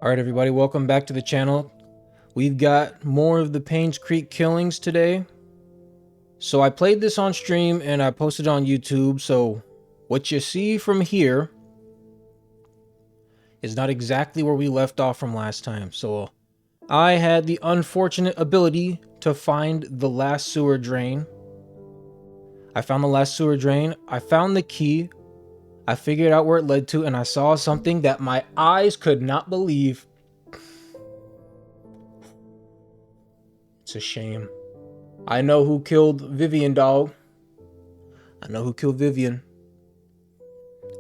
Alright everybody, welcome back to the channel. We've got more of the Paynes Creek killings today. So I played this on stream and I posted on YouTube, so what you see from here is not exactly where we left off from last time. So I had the unfortunate ability to find the last sewer drain. I found the last sewer drain, I found the key, I figured out where it led to, and I saw something that my eyes could not believe. It's a shame. I know who killed Vivian, dog. I know who killed Vivian.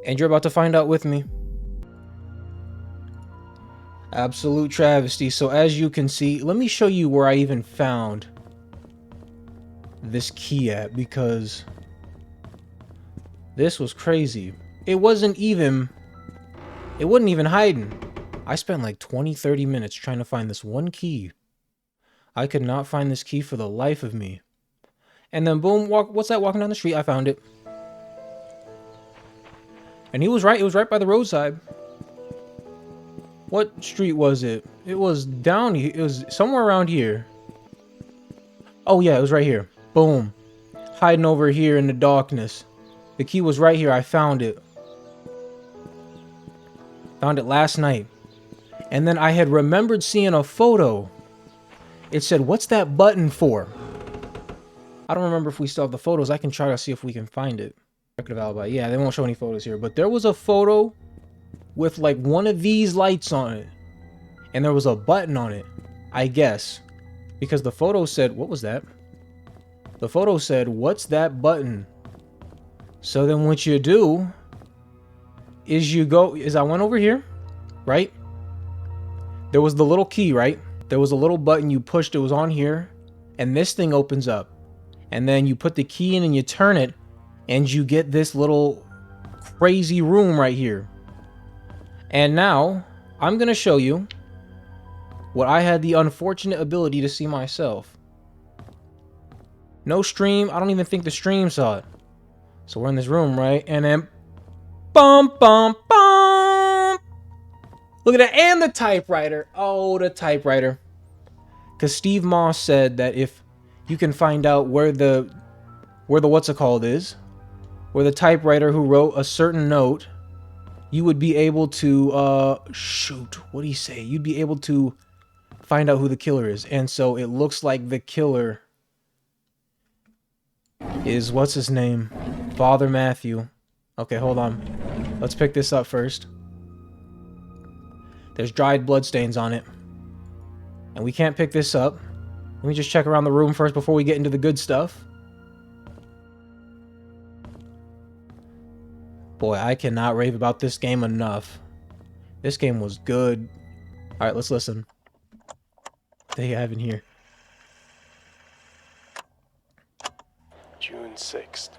And you're about to find out with me. Absolute travesty. So as you can see, let me show you where I even found this key at, because this was crazy. It wasn't even hiding. I spent like 20-30 minutes trying to find this one key. I could not find this key for the life of me. And then boom, what's that walking down the street? I found it. And he was right, it was right by the roadside. What street was it? It was down here, it was somewhere around here. Oh yeah, it was right here. Boom. Hiding over here in the darkness. The key was right here, I found it. Found it last night. And then I had remembered seeing a photo. It said, what's that button for? I don't remember if we still have the photos. I can try to see if we can find it. Record of alibi. Yeah, they won't show any photos here. But there was a photo with like one of these lights on it. And there was a button on it, I guess. Because the photo said, what was that? The photo said, what's that button? So then what you do is I went over here, right? There was the little key, right? There was a little button you pushed, it was on here, and this thing opens up. And then you put the key in and you turn it, and you get this little crazy room right here. And now, I'm gonna show you what I had the unfortunate ability to see myself. No stream, I don't even think the stream saw it. So we're in this room, right? And then, bum, bum, bum! Look at that, and the typewriter. Oh, the typewriter. Because Steve Moss said that if you can find out where the what's it called is, where the typewriter who wrote a certain note, you would be able to, shoot, what did he say? You'd be able to find out who the killer is. And so it looks like the killer is, what's his name? Father Matthew. Okay, hold on. Let's pick this up first. There's dried bloodstains on it. And we can't pick this up. Let me just check around the room first before we get into the good stuff. Boy, I cannot rave about this game enough. This game was good. Alright, let's listen. What do you have in here? June 6th,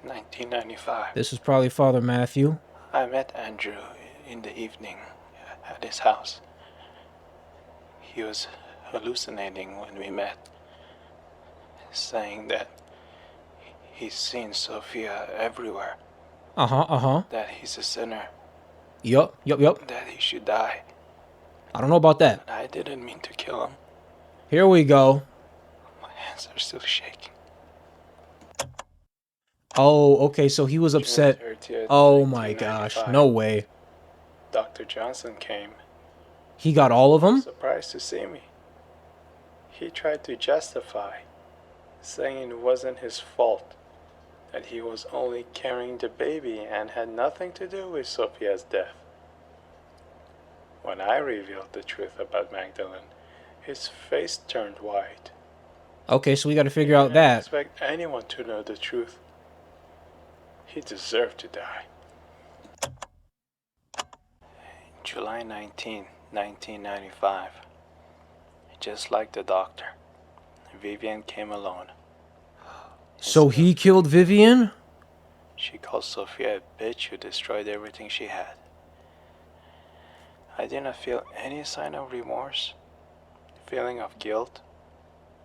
1995. This is probably Father Matthew. I met Andrew in the evening at his house. He was hallucinating when we met, saying that he's seen Sophia everywhere. That he's a sinner. Yup. That he should die. I don't know about that. But I didn't mean to kill him. Here we go. My hands are still shaking. Oh, okay, so he was upset. June 30th, Oh my gosh, no way. Dr. Johnson came. He got all of them? Surprised to see me. He tried to justify, saying it wasn't his fault, that he was only carrying the baby and had nothing to do with Sophia's death. When I revealed the truth about Magdalene, his face turned white. Okay, so we got to figure out that. I didn't expect anyone to know the truth. He deserved to die. July 19, 1995. Just like the doctor, Vivian came alone. So he killed Vivian? She called Sophia a bitch who destroyed everything she had. I didn't feel any sign of remorse, feeling of guilt,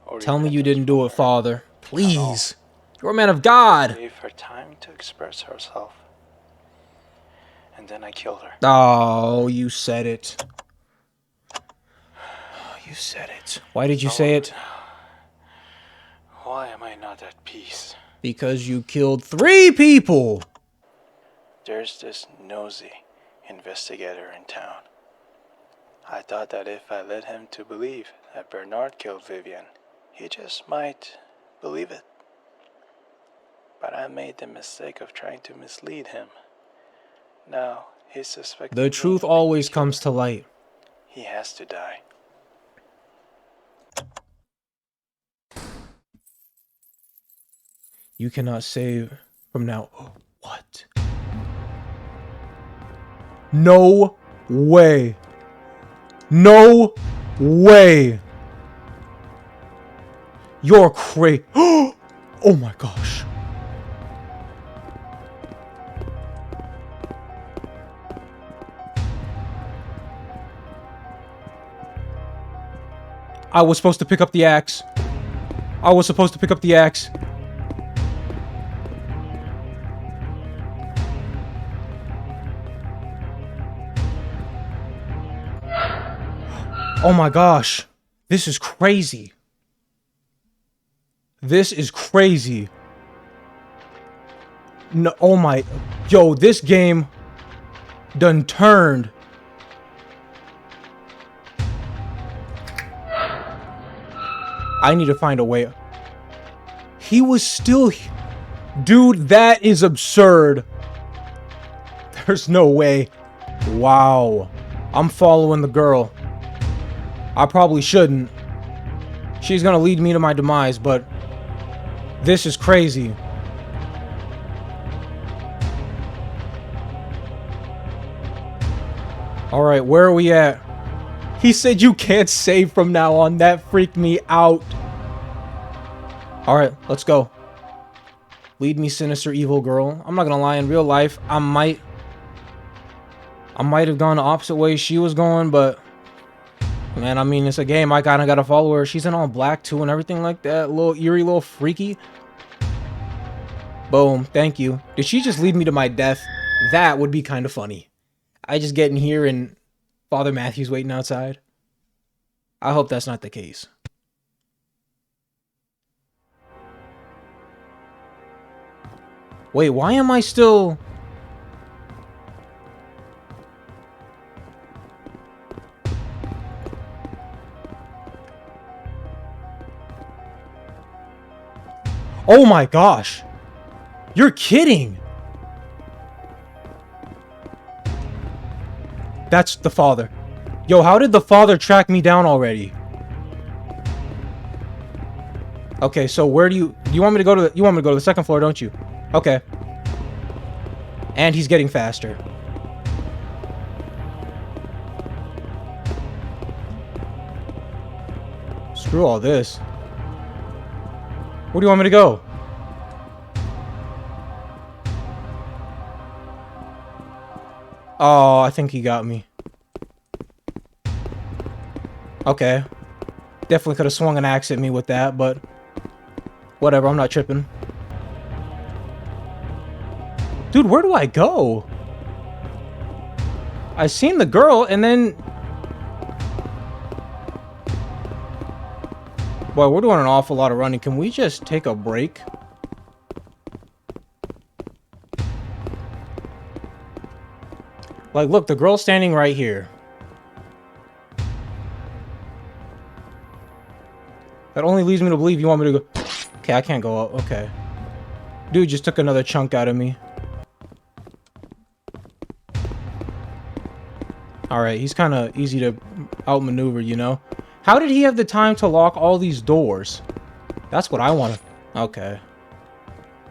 or Tell me you didn't do it, Father. Please. No. You're a man of God. Gave her time to express herself. and then I killed her. Oh, you said it. You said it. Why did you say it? Why am I not at peace? Because you killed 3 people. There's this nosy investigator in town. I thought that if I led him to believe that Bernard killed Vivian, he just might believe it. But I made the mistake of trying to mislead him. Now, he's suspecting The truth always comes to light. He has to die. You cannot save from now. What? No way. No way. You're crazy. Oh my gosh. I was supposed to pick up the axe. I was supposed to pick up the axe. Oh my gosh. This is crazy. This is crazy. No, oh my. Yo, this game done turned. I need to find a way. He was still... Dude, that is absurd. There's no way. Wow. I'm following the girl. I probably shouldn't. She's gonna lead me to my demise, but this is crazy. Alright, where are we at? He said you can't save from now on. That freaked me out. Alright, let's go. Lead me, sinister evil girl. I'm not gonna lie, in real life, I might have gone the opposite way she was going, but man, I mean, it's a game. I kinda gotta follow her. She's in all black too and everything like that. Little eerie, little freaky. Boom. Thank you. Did she just lead me to my death? That would be kind of funny. I just get in here and Father Matthew's waiting outside. I hope that's not the case. Wait, why am I still... Oh my gosh. You're kidding. That's the father. Yo, how did the father track me down already? Okay, so where do you want me to go to you want me to go to the second floor, don't you? Okay. And he's getting faster. Screw all this. Where do you want me to go? Oh, I think he got me. Okay. Definitely could have swung an axe at me with that, but whatever, I'm not tripping. Dude, where do I go? I seen the girl and then... Boy, we're doing an awful lot of running. Can we just take a break? Like, look, the girl's standing right here. That only leads me to believe you want me to go... Okay, I can't go up. Okay. Dude just took another chunk out of me. Alright, he's kind of easy to outmaneuver, you know? How did he have the time to lock all these doors? That's what I want to... Okay.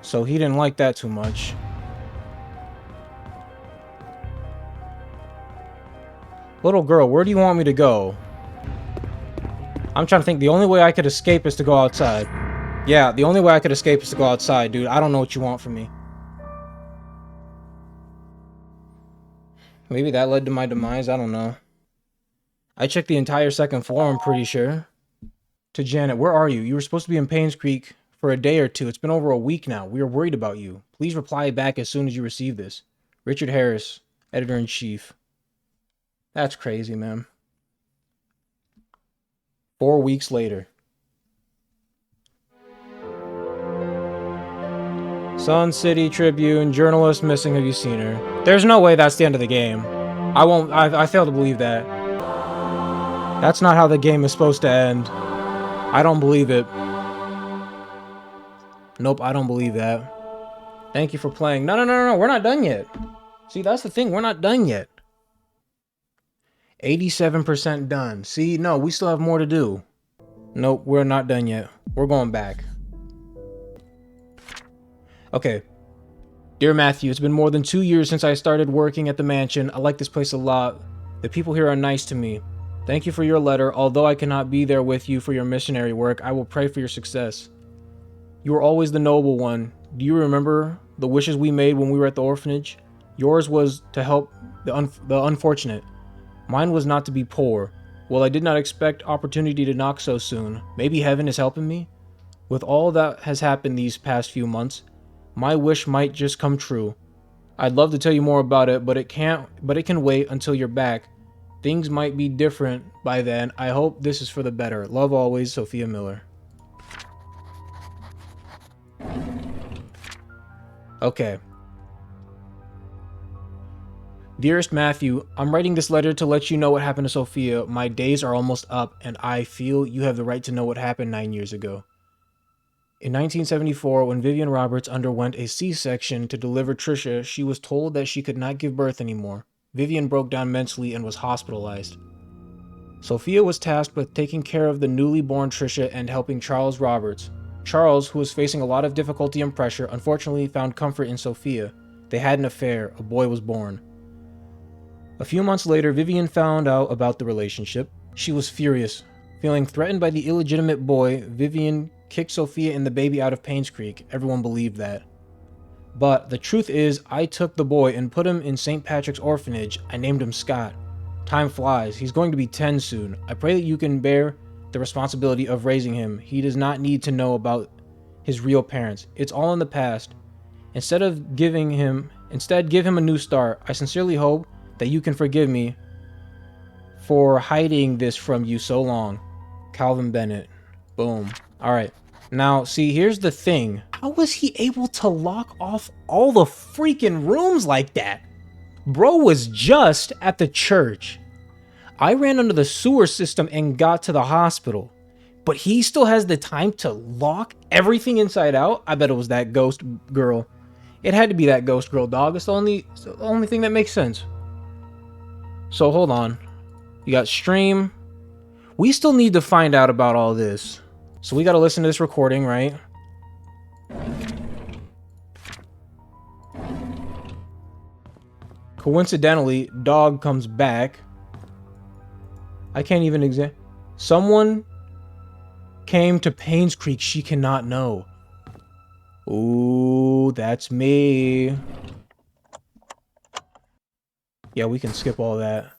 So he didn't like that too much. Little girl, where do you want me to go? I'm trying to think. The only way I could escape is to go outside. Yeah, the only way I could escape is to go outside, dude. I don't know what you want from me. Maybe that led to my demise. I don't know. I checked the entire second floor, I'm pretty sure. To Janet, where are you? You were supposed to be in Paynes Creek for a day or two. It's been over a week now. We are worried about you. Please reply back as soon as you receive this. Richard Harris. Editor-in-chief. That's crazy, man. 4 weeks later. Sun City Tribune, journalist missing, have you seen her? There's no way that's the end of the game. I fail to believe that. That's not how the game is supposed to end. I don't believe it. Nope, I don't believe that. Thank you for playing. No, we're not done yet. See, that's the thing, we're not done yet. 87% done. See, no, we still have more to do. Nope, we're not done yet. We're going back. Okay. Dear Matthew, it's been more than 2 years since I started working at the mansion. I like this place a lot. The people here are nice to me. Thank you for your letter. Although I cannot be there with you for your missionary work, I will pray for your success. You were always the noble one. Do you remember the wishes we made when we were at the orphanage? Yours was to help the unfortunate. Mine was not to be poor. Well, I did not expect opportunity to knock so soon. Maybe heaven is helping me? With all that has happened these past few months, my wish might just come true. I'd love to tell you more about it, but it can wait until you're back. Things might be different by then. I hope this is for the better. Love always, Sophia Miller. Okay. Dearest Matthew, I'm writing this letter to let you know what happened to Sophia. My days are almost up, and I feel you have the right to know what happened 9 years ago. In 1974, when Vivian Roberts underwent a C-section to deliver Trisha, she was told that she could not give birth anymore. Vivian broke down mentally and was hospitalized. Sophia was tasked with taking care of the newly born Trisha and helping Charles Roberts. Charles, who was facing a lot of difficulty and pressure, unfortunately found comfort in Sophia. They had an affair. A boy was born. A few months later, Vivian found out about the relationship. She was furious. Feeling threatened by the illegitimate boy, Vivian kicked Sophia and the baby out of Paynes Creek. Everyone believed that. But the truth is, I took the boy and put him in St. Patrick's orphanage. I named him Scott. Time flies. He's going to be 10 soon. I pray that you can bear the responsibility of raising him. He does not need to know about his real parents. It's all in the past. Instead, give him a new start. I sincerely hope that you can forgive me for hiding this from you so long. Calvin Bennett. Boom. All right. Now, see, here's the thing. How was he able to lock off all the freaking rooms like that? Bro was just at the church. I ran under the sewer system and got to the hospital. But he still has the time to lock everything inside out? I bet it was that ghost girl. It had to be that ghost girl, dog. It's the only thing that makes sense. So, hold on. You got stream. We still need to find out about all this. So we got to listen to this recording, right? Coincidentally, dog comes back. I can't even examine. Someone came to Paynes Creek she cannot know. Ooh, that's me. Yeah, we can skip all that.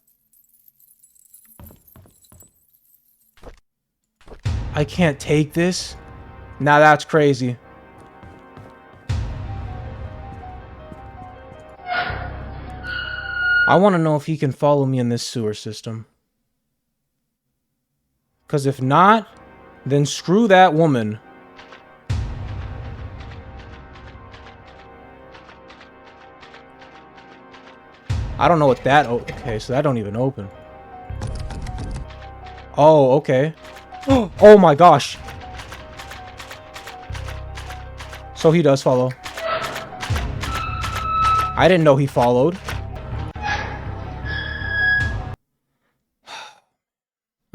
I can't take this? Now that's crazy. I want to know if he can follow me in this sewer system. Because if not, then screw that woman. I don't know what that... Okay, so that don't even open. Oh, okay. Oh my gosh. So he does follow. I didn't know he followed.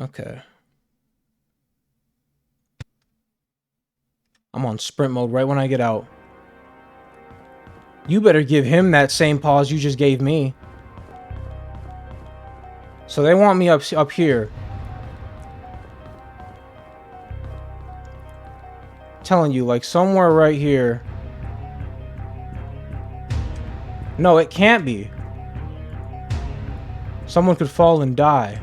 Okay. I'm on sprint mode right when I get out. You better give him that same pause you just gave me. So they want me up here. Telling you, like somewhere right here. No, it can't be. Someone could fall and die.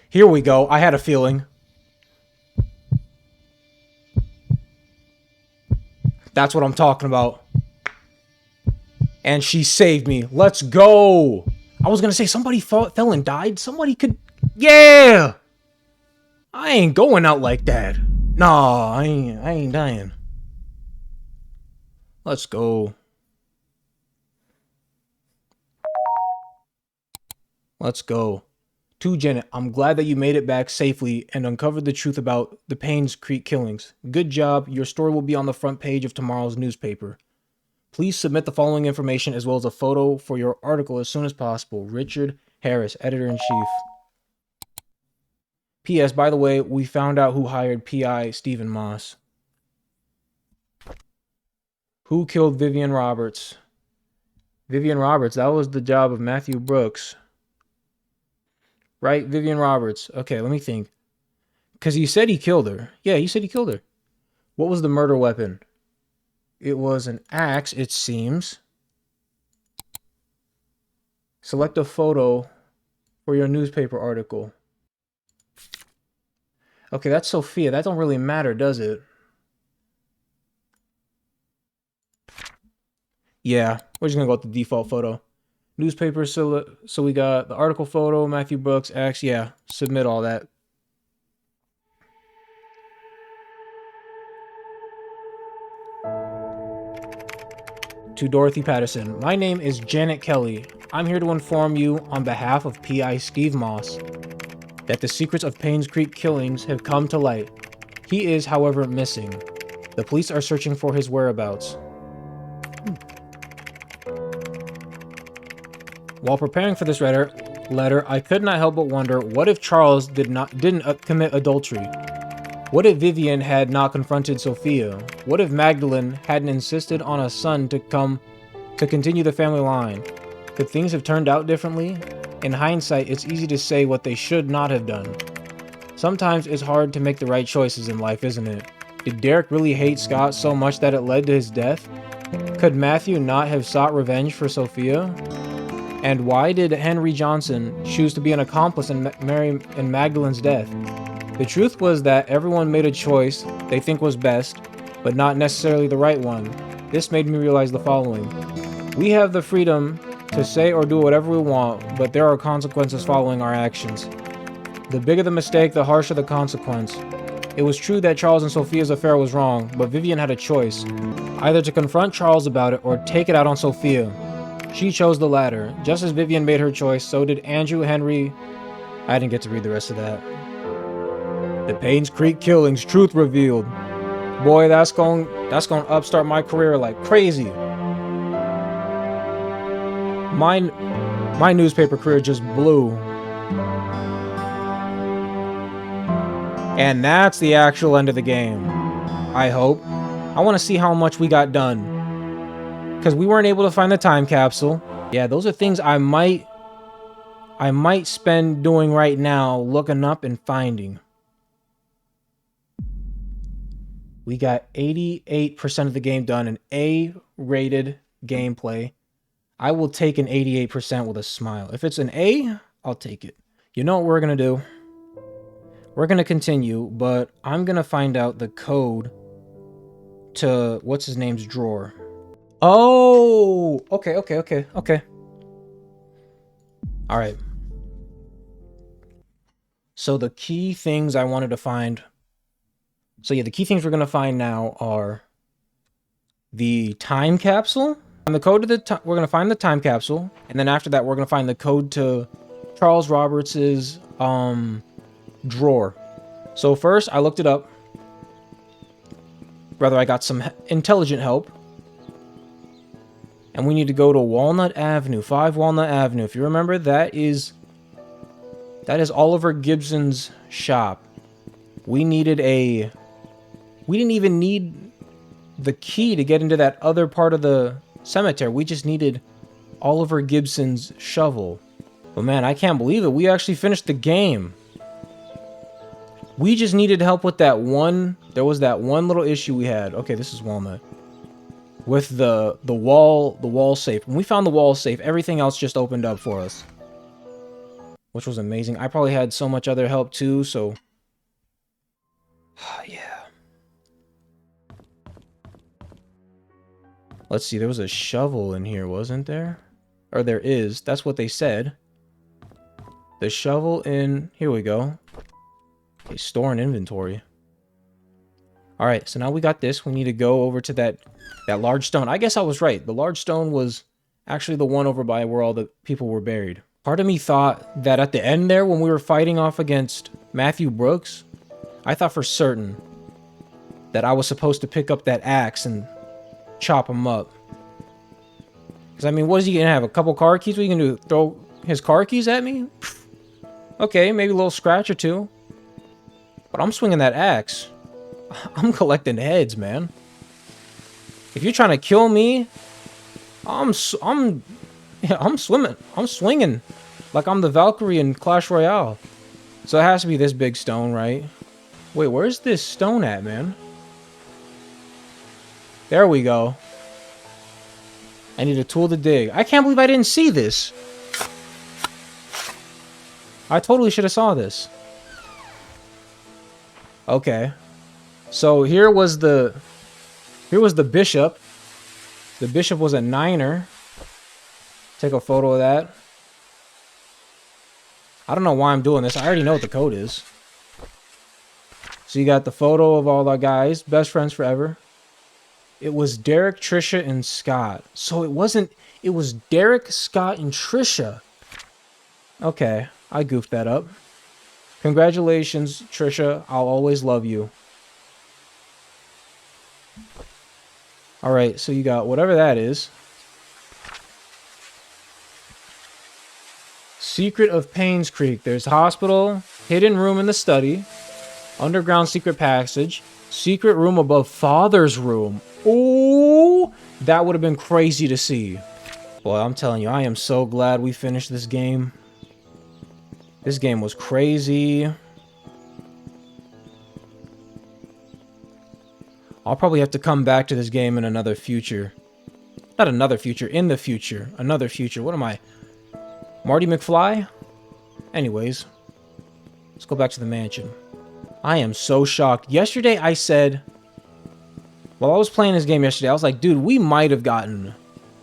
Here we go. I had a feeling. That's what I'm talking about. And she saved me. Let's go. I was gonna say somebody fell and died. Somebody could... Yeah! I ain't going out like that. Nah, I ain't dying. Let's go. Let's go. To Janet, I'm glad that you made it back safely and uncovered the truth about the Paynes Creek killings. Good job. Your story will be on the front page of tomorrow's newspaper. Please submit the following information as well as a photo for your article as soon as possible. Richard Harris, Editor-in-Chief. P.S. By the way, we found out who hired P.I. Stephen Moss. Who killed Vivian Roberts? Vivian Roberts, that was the job of Matthew Brooks. Right? Vivian Roberts. Okay, let me think. Because he said he killed her. Yeah, he said he killed her. What was the murder weapon? It was an axe, it seems. Select a photo for your newspaper article. Okay, that's Sophia. That don't really matter, does it? Yeah, we're just gonna go with the default photo. Newspaper, so we got the article photo, Matthew Brooks, X, yeah, submit all that. To Dorothy Patterson, my name is Janet Kelly. I'm here to inform you on behalf of P.I. Steve Moss that the secrets of Paynes Creek killings have come to light. He is, however, missing. The police are searching for his whereabouts. While preparing for this letter, I could not help but wonder, what if Charles didn't commit adultery? What if Vivian had not confronted Sophia? What if Magdalene hadn't insisted on a son to continue the family line? Could things have turned out differently? In hindsight, it's easy to say what they should not have done. Sometimes it's hard to make the right choices in life, isn't it? Did Derek really hate Scott so much that it led to his death? Could Matthew not have sought revenge for Sophia? And why did Henry Johnson choose to be an accomplice in Magdalene's death? The truth was that everyone made a choice they think was best, but not necessarily the right one. This made me realize the following. We have the freedom to say or do whatever we want, but there are consequences following our actions. The bigger the mistake, the harsher the consequence. It was true that Charles and Sophia's affair was wrong, but Vivian had a choice. Either to confront Charles about it or take it out on Sophia. She chose the latter. Just as Vivian made her choice, so did Andrew Henry. I didn't get to read the rest of that. The Paynes Creek killings, truth revealed. Boy, that's going upstart my career like crazy. My newspaper career just blew. And that's the actual end of the game. I hope. I want to see how much we got done. Because we weren't able to find the time capsule. Yeah, those are things I might spend doing right now, looking up and finding. We got 88% of the game done, an A-rated gameplay. I will take an 88% with a smile. If it's an A, I'll take it. You know what we're going to do? We're going to continue, but I'm going to find out the code to what's-his-name's drawer. Oh! Okay. All right. So the key things I wanted to find... So yeah, the key things we're going to find now are the time capsule. And the code to we're going to find the time capsule. And then after that, we're going to find the code to Charles Roberts's drawer. So first, I looked it up. Rather, I got some intelligent help. And we need to go to Walnut Avenue, 5 Walnut Avenue. If you remember, that is Oliver Gibson's shop. We needed a... We didn't even need the key to get into that other part of the cemetery. We just needed Oliver Gibson's shovel. But man, I can't believe it. We actually finished the game. We just needed help with that one... There was that one little issue we had. Okay, this is Walnut. With the wall safe. When we found the wall safe, everything else just opened up for us. Which was amazing. I probably had so much other help too, so... yeah. Let's see, there was a shovel in here, wasn't there? Or there is. That's what they said. The shovel in... Here we go. Okay, store and inventory. Alright, so now we got this. We need to go over to that large stone. I guess I was right. The large stone was actually the one over by where all the people were buried. Part of me thought that at the end there, when we were fighting off against Matthew Brooks, I thought for certain that I was supposed to pick up that axe and chop him up. Because, I mean, what is he going to have? A couple car keys? What are you going to do? Throw his car keys at me? Okay, maybe a little scratch or two. But I'm swinging that axe. I'm collecting heads, man. If you're trying to kill me, I'm swinging like I'm the Valkyrie in Clash Royale. So it has to be this big stone, right? Wait, where's this stone at, man? There we go. I need a tool to dig. I can't believe I didn't see this. I totally should have saw this. Okay. So here was the bishop. The bishop was a 9er. Take a photo of that. I don't know why I'm doing this. I already know what the code is. So you got the photo of all our guys. Best friends forever. It was Derek, Trisha, and Scott. So it wasn't... It was Derek, Scott, and Trisha. Okay. I goofed that up. Congratulations, Trisha. I'll always love you. Alright, so you got whatever that is. Secret of Paynes Creek. There's hospital, hidden room in the study, underground secret passage, secret room above father's room. Ooh, that would have been crazy to see. Boy, I'm telling you, I am so glad we finished this game. This game was crazy. I'll probably have to come back to this game in another future. Not another future, in the future. Another future. What am I? Marty McFly? Anyways, let's go back to the mansion. I am so shocked. Yesterday I said, while I was playing this game yesterday, I was like, dude, we might have gotten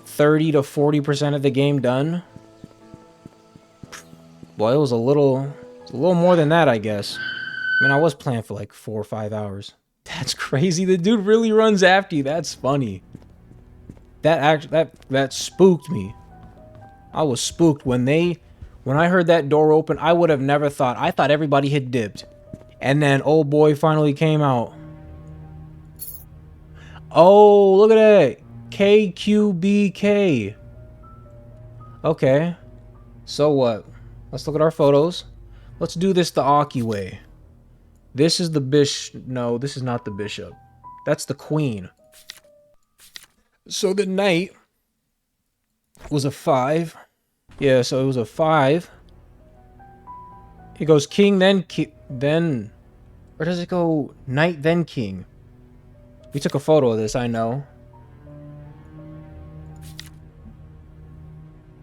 30 to 40% of the game done. Boy, it was a little more than that, I guess. I mean, I was playing for like 4 or 5 hours. That's crazy. The dude really runs after you. That's funny. That spooked me. I was spooked when I heard that door open. I would have never thought. I thought everybody had dipped. And then old boy finally came out. Oh, look at that. KQBK. Okay. So what? Let's look at our photos. Let's do this the Aki way. This is the bishop. No, this is not the bishop. That's the queen. So the knight was a 5. Yeah, so it was a 5. It goes king, then... Or does it go knight, then king? We took a photo of this, I know.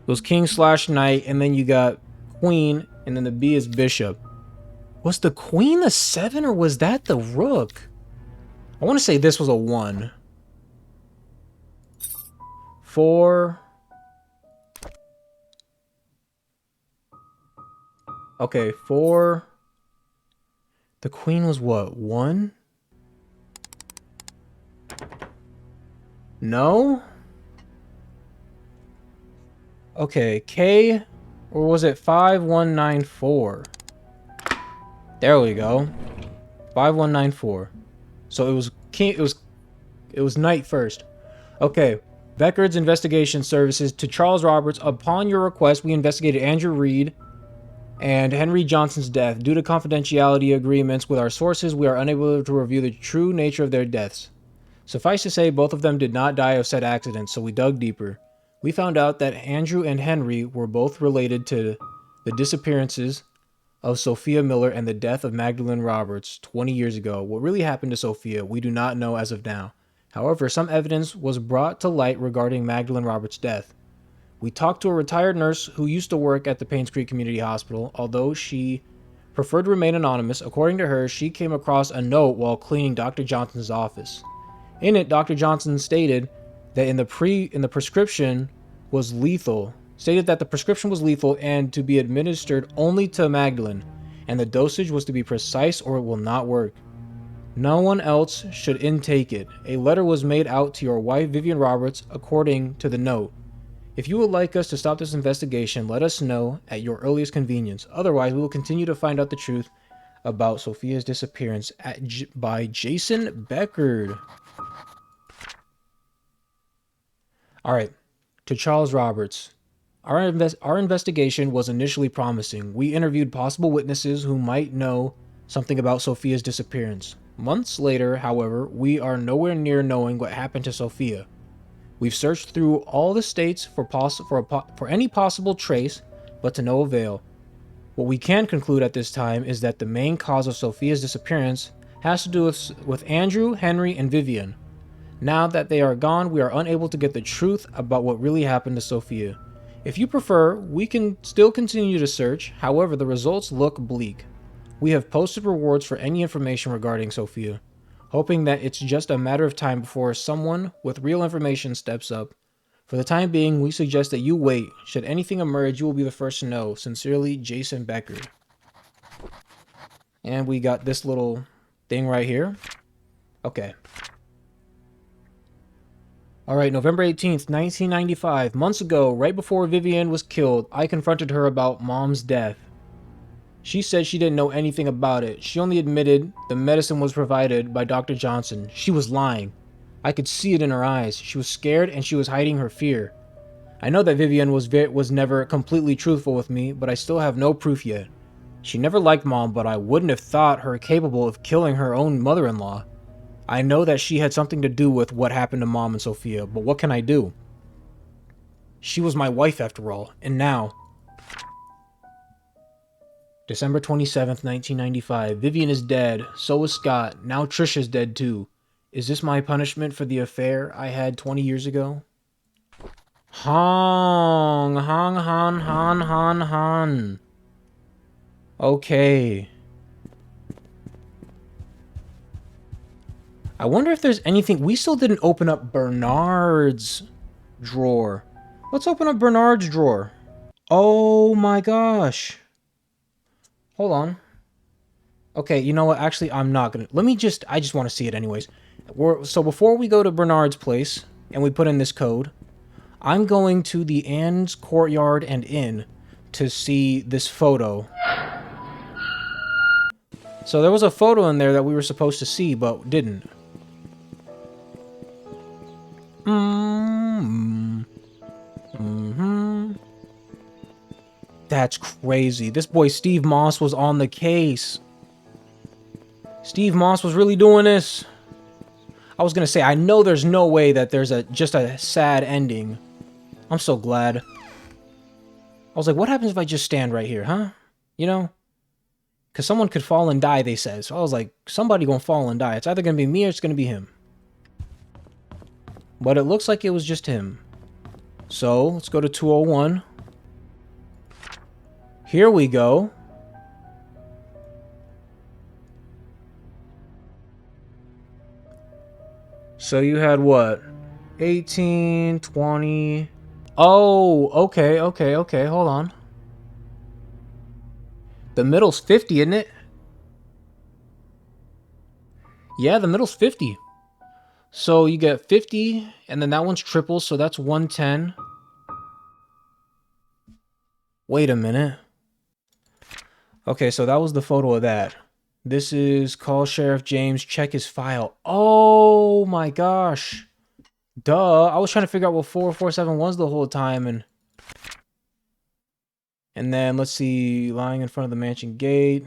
It goes king / knight, and then you got queen, and then the B is bishop. Was the queen the 7, or was that the rook? I want to say this was a 1. 4. Okay, 4. The queen was what? 1? No? Okay, K, or was it 5194? There we go. 5194. So it was king. It was knight first. Okay. Beckard's Investigation Services to Charles Roberts. Upon your request, we investigated Andrew Reed and Henry Johnson's death. Due to confidentiality agreements with our sources, we are unable to review the true nature of their deaths. Suffice to say, both of them did not die of said accidents, so we dug deeper. We found out that Andrew and Henry were both related to the disappearances of Sophia Miller and the death of Magdalene Roberts 20 years ago. What really happened to Sophia, we do not know as of now. However, some evidence was brought to light regarding Magdalene Roberts' death. We talked to a retired nurse who used to work at the Paynes Creek Community Hospital. Although she preferred to remain anonymous, according to her, she came across a note while cleaning Dr. Johnson's office. In it, Dr. Johnson stated that in the prescription was lethal. Stated that the prescription was lethal and to be administered only to Magdalene, and the dosage was to be precise or it will not work. No one else should intake it. A letter was made out to your wife, Vivian Roberts, according to the note. If you would like us to stop this investigation, let us know at your earliest convenience. Otherwise, we will continue to find out the truth about Sophia's disappearance by Jason Beckard. All right, to Charles Roberts. Our investigation was initially promising. We interviewed possible witnesses who might know something about Sophia's disappearance. Months later, however, we are nowhere near knowing what happened to Sophia. We've searched through all the states for any possible trace, but to no avail. What we can conclude at this time is that the main cause of Sophia's disappearance has to do with Andrew, Henry, and Vivian. Now that they are gone, we are unable to get the truth about what really happened to Sophia. If you prefer, we can still continue to search, however, the results look bleak. We have posted rewards for any information regarding Sophia, hoping that it's just a matter of time before someone with real information steps up. For the time being, we suggest that you wait. Should anything emerge, you will be the first to know. Sincerely, Jason Beckard. And we got this little thing right here. Okay. Alright, November 18th, 1995. Months ago, right before Vivian was killed, I confronted her about Mom's death. She said she didn't know anything about it. She only admitted the medicine was provided by Dr. Johnson. She was lying. I could see it in her eyes. She was scared and she was hiding her fear. I know that Vivian was never completely truthful with me, but I still have no proof yet. She never liked Mom, but I wouldn't have thought her capable of killing her own mother-in-law. I know that she had something to do with what happened to Mom and Sophia, but what can I do? She was my wife after all, and now... December 27th, 1995. Vivian is dead. So is Scott. Now Trisha's dead too. Is this my punishment for the affair I had 20 years ago? Han. Okay. I wonder if there's anything... We still didn't open up Bernard's drawer. Let's open up Bernard's drawer. Oh my gosh. Hold on. Okay, you know what? Actually, I'm not gonna... I just want to see it anyways. So before we go to Bernard's place, and we put in this code, I'm going to the Ann's Courtyard and Inn to see this photo. So there was a photo in there that we were supposed to see, but didn't. That's crazy. This boy Steve Moss was on the case. Steve Moss was really doing this. I was gonna say, I know there's no way that there's just a sad ending. I'm so glad. I was like, what happens if I just stand right here, huh? You know? Because someone could fall and die, they said. So I was like, somebody gonna fall and die. It's either gonna be me or it's gonna be him. But it looks like it was just him. So, let's go to 201. Here we go. So you had what? 18, 20... Oh, okay, hold on. The middle's 50, isn't it? Yeah, the middle's 50. So you get 50, and then that one's triple, so that's 110. Wait a minute. Okay, so that was the photo of that. This is call Sheriff James, check his file. Oh my gosh. Duh, I was trying to figure out what 447 was the whole time, and then let's see, lying in front of the mansion gate.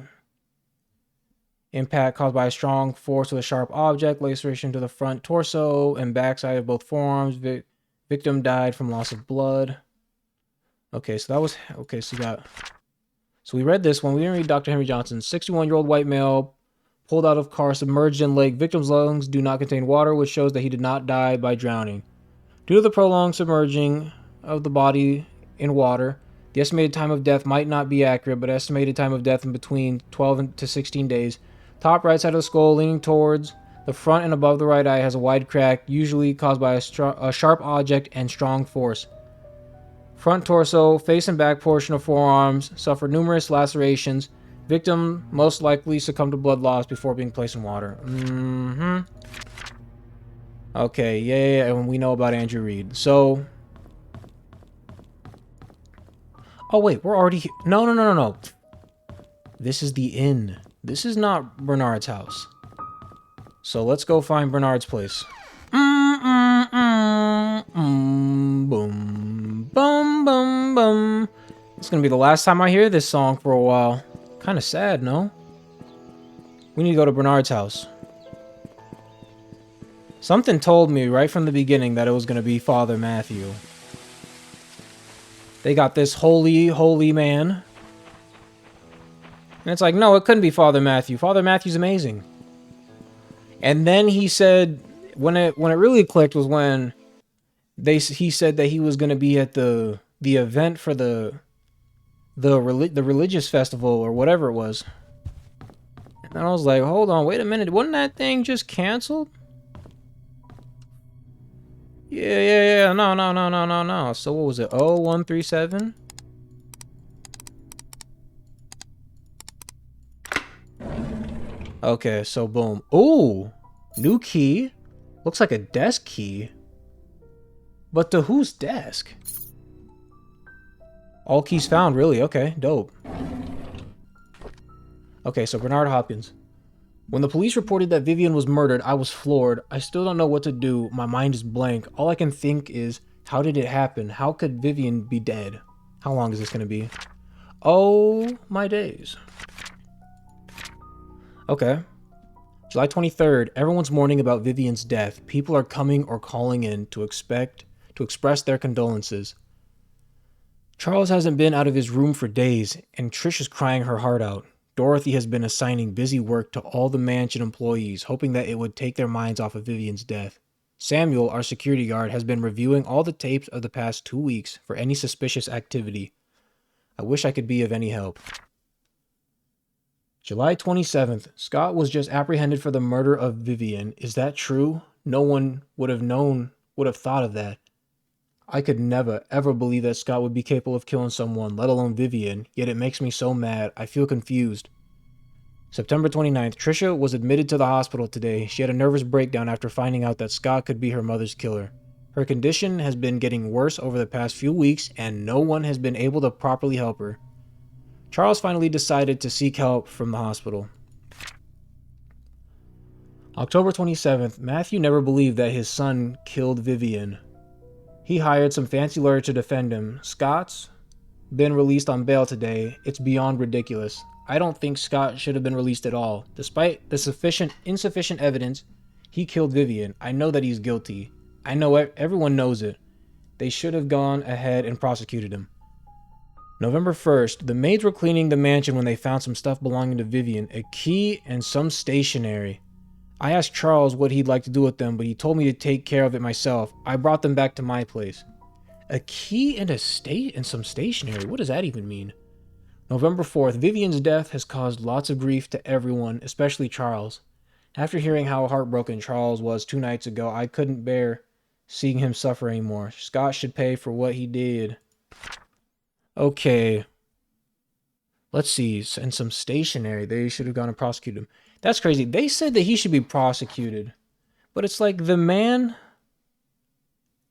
Impact caused by a strong force with a sharp object, laceration to the front torso and backside of both forearms. Victim died from loss of blood. Okay, so that was okay. So we read this one. We didn't read Dr. Henry Johnson. 61-year-old white male pulled out of car, submerged in lake. Victim's lungs do not contain water, which shows that he did not die by drowning. Due to the prolonged submerging of the body in water, the estimated time of death might not be accurate, but estimated time of death in between 12 to 16 days. Top right side of the skull leaning towards The front and above the right eye has a wide crack, usually caused by a sharp object and strong force. Front torso, face and back portion of forearms suffered numerous lacerations. Victim most likely succumbed to blood loss before being placed in water. Okay, yeah, and we know about Andrew Reed. So... Oh, wait, we're already... No. This is the inn. This is not Bernard's house. So let's go find Bernard's place. Boom, boom, boom. It's gonna be the last time I hear this song for a while. Kind of sad, no? We need to go to Bernard's house. Something told me right from the beginning that it was gonna be Father Matthew. They got this holy, holy man. And it's like, no, it couldn't be Father Matthew. Father Matthew's amazing. And then he said, when it really clicked was when he said that he was going to be at the event for the religious festival or whatever it was. And I was like, hold on, wait a minute, wasn't that thing just canceled? Yeah, no. So what was it? 0137? Okay, so boom. Ooh, new key. Looks like a desk key. But to whose desk? All keys found, really? Okay, dope. Okay, so Bernard Hopkins. When the police reported that Vivian was murdered, I was floored. I still don't know what to do. My mind is blank. All I can think is, how did it happen? How could Vivian be dead? How long is this going to be? Oh, my days. Okay. July 23rd, everyone's mourning about Vivian's death. People are coming or calling in to express their condolences. Charles hasn't been out of his room for days, and Trish is crying her heart out. Dorothy has been assigning busy work to all the mansion employees, hoping that it would take their minds off of Vivian's death. Samuel, our security guard, has been reviewing all the tapes of the past 2 weeks for any suspicious activity. I wish I could be of any help. July 27th, Scott was just apprehended for the murder of Vivian. Is that true? No one would have thought of that. I could never, ever believe that Scott would be capable of killing someone, let alone Vivian, yet it makes me so mad. I feel confused. September 29th, Trisha was admitted to the hospital today. She had a nervous breakdown after finding out that Scott could be her mother's killer. Her condition has been getting worse over the past few weeks, and no one has been able to properly help her. Charles finally decided to seek help from the hospital. October 27th, Matthew never believed that his son killed Vivian. He hired some fancy lawyer to defend him. Scott's been released on bail today. It's beyond ridiculous. I don't think Scott should have been released at all. Despite the insufficient evidence, he killed Vivian. I know that he's guilty. I know everyone knows it. They should have gone ahead and prosecuted him. November 1st, the maids were cleaning the mansion when they found some stuff belonging to Vivian, a key and some stationery. I asked Charles what he'd like to do with them, but he told me to take care of it myself. I brought them back to my place. A key and some stationery. What does that even mean? November 4th, Vivian's death has caused lots of grief to everyone, especially Charles. After hearing how heartbroken Charles was 2 nights ago, I couldn't bear seeing him suffer anymore. Scott should pay for what he did. Okay. Let's see. And some stationery. They should have gone and prosecuted him. That's crazy. They said that he should be prosecuted. But it's like, the man...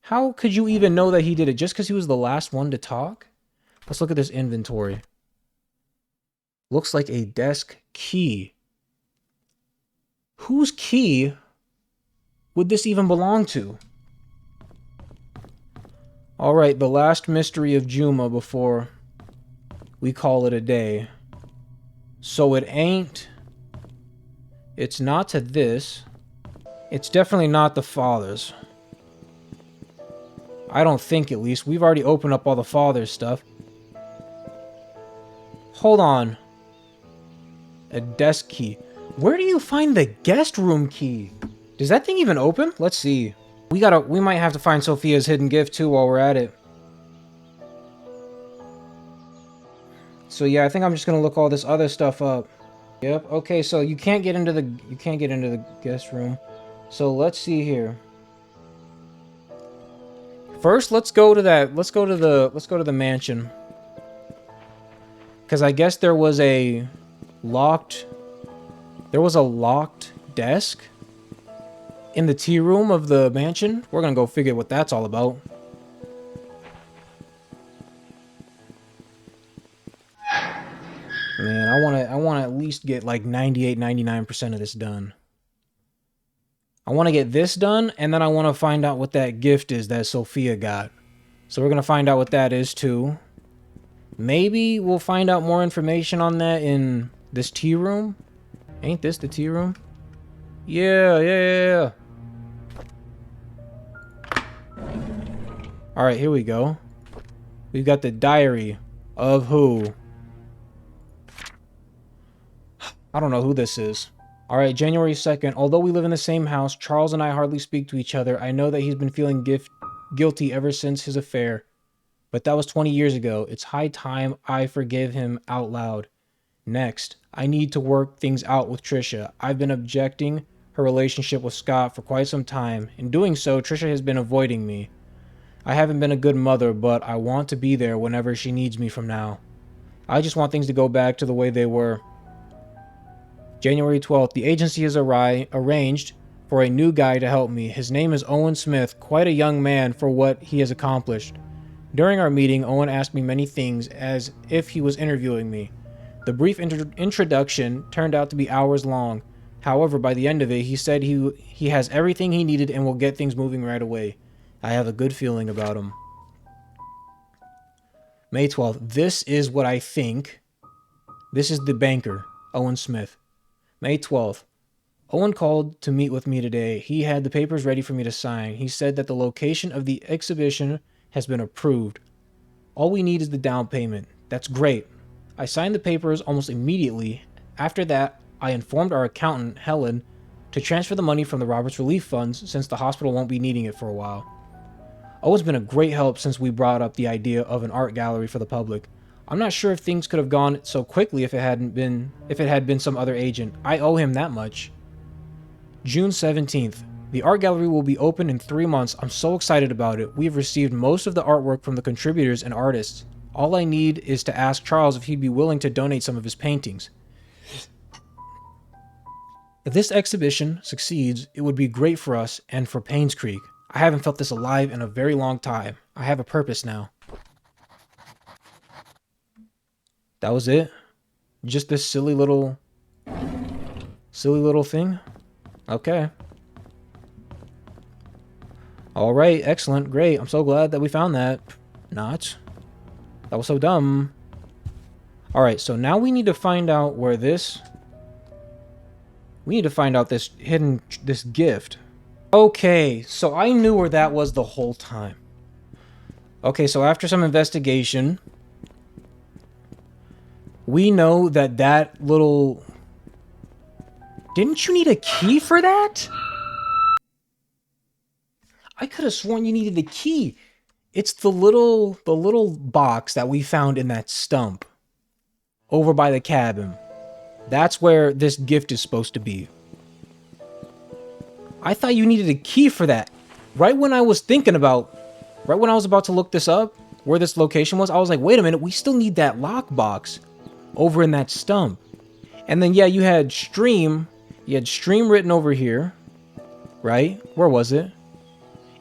How could you even know that he did it? Just because he was the last one to talk? Let's look at this inventory. Looks like a desk key. Whose key would this even belong to? Alright, the last mystery of JUMA before we call it a day. So it ain't... It's not to this. It's definitely not the father's. I don't think, at least. We've already opened up all the father's stuff. Hold on. A desk key. Where do you find the guest room key? Does that thing even open? Let's see. We might have to find Sophia's hidden gift too while we're at it. So yeah, I think I'm just gonna look all this other stuff up. Yep. Okay, so you can't get into the guest room. So let's see here. First, let's go to the mansion. Cuz I guess there was a locked desk in the tea room of the mansion. We're going to go figure what that's all about. Man, I want to at least get like 98, 99% of this done. I want to get this done, and then I want to find out what that gift is that Sophia got. So we're going to find out what that is, too. Maybe we'll find out more information on that in this tea room. Ain't this the tea room? Yeah. Alright, here we go. We've got the diary of who? I don't know who this is. Alright, January 2nd. Although we live in the same house, Charles and I hardly speak to each other. I know that he's been feeling guilty ever since his affair. But that was 20 years ago. It's high time I forgive him out loud. Next, I need to work things out with Trisha. I've been objecting her relationship with Scott for quite some time. In doing so, Trisha has been avoiding me. I haven't been a good mother, but I want to be there whenever she needs me from now. I just want things to go back to the way they were. January 12th, the agency has arranged for a new guy to help me. His name is Owen Smith, quite a young man for what he has accomplished. During our meeting, Owen asked me many things as if he was interviewing me. The brief introduction turned out to be hours long. However, by the end of it, he said he has everything he needed and will get things moving right away. I have a good feeling about him. May 12th. This is what I think. This is the banker, Owen Smith. May 12th. Owen called to meet with me today. He had the papers ready for me to sign. He said that the location of the exhibition has been approved. All we need is the down payment. That's great. I signed the papers almost immediately. After that, I informed our accountant, Helen, to transfer the money from the Roberts Relief Funds since the hospital won't be needing it for a while. Owen's been a great help since we brought up the idea of an art gallery for the public. I'm not sure if things could have gone so quickly if it had been some other agent. I owe him that much. June 17th. The art gallery will be open in 3 months. I'm so excited about it. We've received most of the artwork from the contributors and artists. All I need is to ask Charles if he'd be willing to donate some of his paintings. If this exhibition succeeds, it would be great for us and for Paynes Creek. I haven't felt this alive in a very long time. I have a purpose now. That was it? Just this silly little thing? Okay. Alright, excellent, great. I'm so glad that we found that. Not. That was so dumb. Alright, so now we need to find out where this... We need to find out this gift. Okay, so I knew where that was the whole time. Okay, so after some investigation, we know that little... Didn't you need a key for that? I could have sworn you needed a key. It's the little box that we found in that stump over by the cabin. That's where this gift is supposed to be. I thought you needed a key for that. Right when I was about to look this up, where this location was, I was like, wait a minute, we still need that lockbox over in that stump. And then, yeah, you had stream written over here, right? Where was it?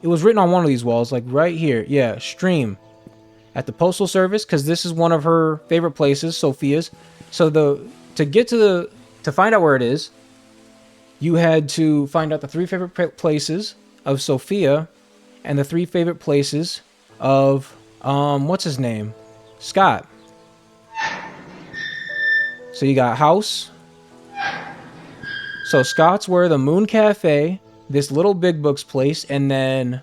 It was written on one of these walls, like right here. Yeah, stream. At the Postal Service, because this is one of her favorite places, Sophia's. So to find out where it is, you had to find out the 3 favorite places of Sophia and the 3 favorite places of, what's his name? Scott. So you got house. So Scott's where the Moon Cafe, this little Big Books place, and then,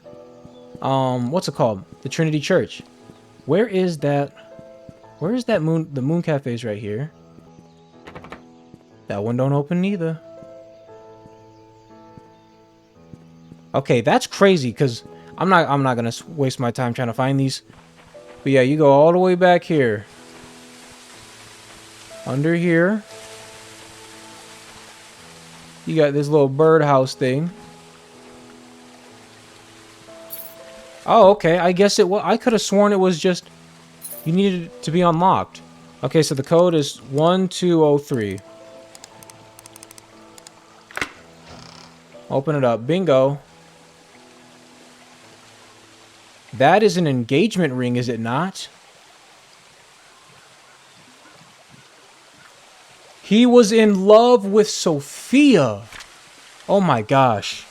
what's it called? The Trinity Church. Where is that moon? The Moon Cafe's right here. That one don't open either. Okay, that's crazy, because I'm not gonna waste my time trying to find these. But yeah, you go all the way back here. Under here. You got this little birdhouse thing. Oh, okay. I guess it was. I could have sworn it was just... You needed it to be unlocked. Okay, so the code is 1203. Open it up. Bingo. That is an engagement ring, is it not? He was in love with Sophia. Oh my gosh.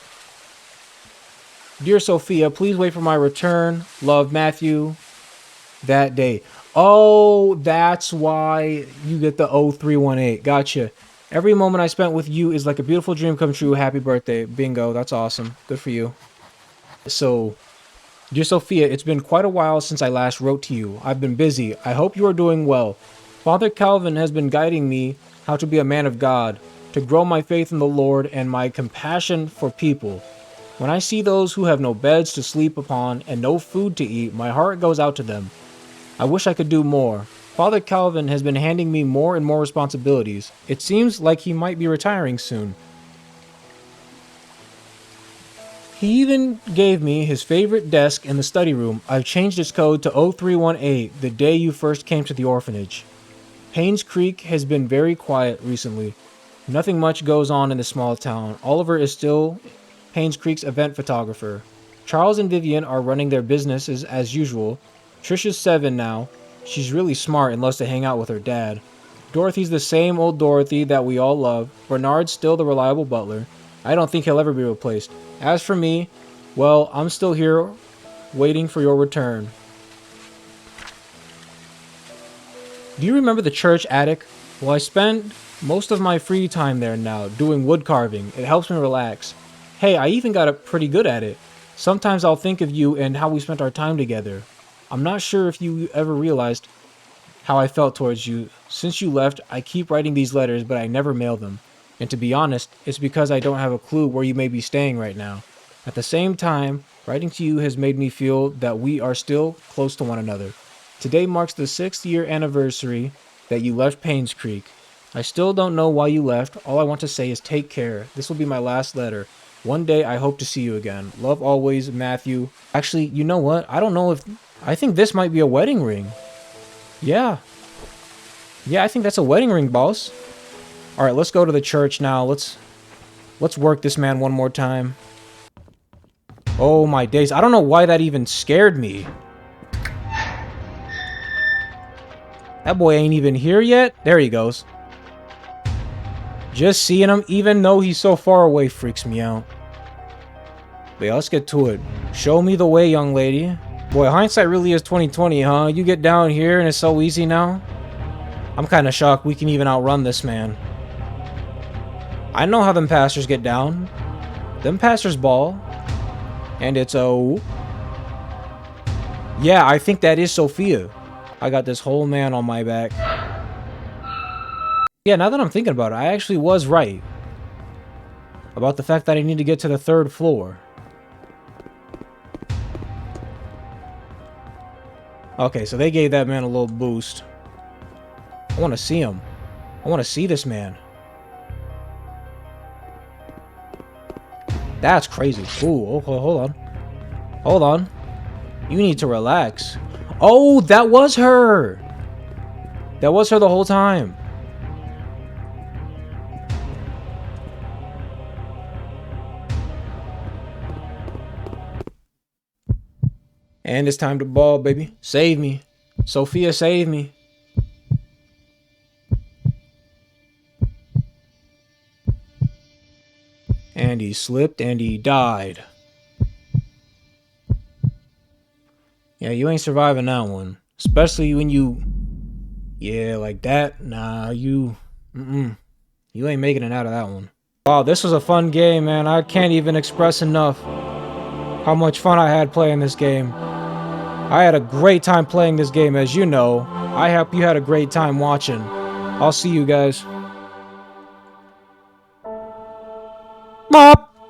Dear Sophia, please wait for my return. Love, Matthew. That day. Oh, that's why you get the 0318. Gotcha. Every moment I spent with you is like a beautiful dream come true. Happy birthday. Bingo. That's awesome. Good for you. So, dear Sophia, it's been quite a while since I last wrote to you. I've been busy. I hope you are doing well. Father Calvin has been guiding me how to be a man of God, to grow my faith in the Lord and my compassion for people. When I see those who have no beds to sleep upon and no food to eat, my heart goes out to them. I wish I could do more. Father Calvin has been handing me more and more responsibilities. It seems like he might be retiring soon. He even gave me his favorite desk in the study room. I've changed its code to 0318, the day you first came to the orphanage. Paynes Creek has been very quiet recently. Nothing much goes on in the small town. Oliver is still Paynes Creek's event photographer. Charles and Vivian are running their businesses as usual. Trisha's 7 now. She's really smart and loves to hang out with her dad. Dorothy's the same old Dorothy that we all love. Bernard's still the reliable butler. I don't think he'll ever be replaced. As for me, well, I'm still here waiting for your return. Do you remember the church attic? Well, I spend most of my free time there now, doing wood carving. It helps me relax. Hey, I even got pretty good at it. Sometimes I'll think of you and how we spent our time together. I'm not sure if you ever realized how I felt towards you. Since you left, I keep writing these letters, but I never mail them. And to be honest, it's because I don't have a clue where you may be staying right now. At the same time, writing to you has made me feel that we are still close to one another. Today marks the 6th year anniversary that you left Paynes Creek. I still don't know why you left. All I want to say is take care. This will be my last letter. One day I hope to see you again. Love always, Matthew. Actually, you know what? I don't know if... I think this might be a wedding ring. Yeah. Yeah, I think that's a wedding ring, boss. Alright, let's go to the church now. Let's work this man one more time. Oh my days. I don't know why that even scared me. That boy ain't even here yet. There he goes. Just seeing him, even though he's so far away, freaks me out. But yeah, let's get to it. Show me the way, young lady. Boy, hindsight really is 2020, huh? You get down here and it's so easy now. I'm kind of shocked we can even outrun this man. I know how them pastors get down. Them pastors ball. And it's oh. Yeah, I think that is Sophia. I got this whole man on my back. Yeah, now that I'm thinking about it, I actually was right. About the fact that I need to get to the 3rd floor. Okay, so they gave that man a little boost. I want to see him. I want to see this man. That's crazy. Ooh, okay, hold on. Hold on. You need to relax. Oh, that was her! That was her the whole time. And it's time to ball, baby. Save me. Sophia, save me. And he slipped and he died. Yeah, you ain't surviving that one. Especially when you... Yeah, like that. Nah, you... You ain't making it out of that one. Wow, this was a fun game, man. I can't even express enough how much fun I had playing this game. I had a great time playing this game, as you know. I hope you had a great time watching. I'll see you guys. Mop!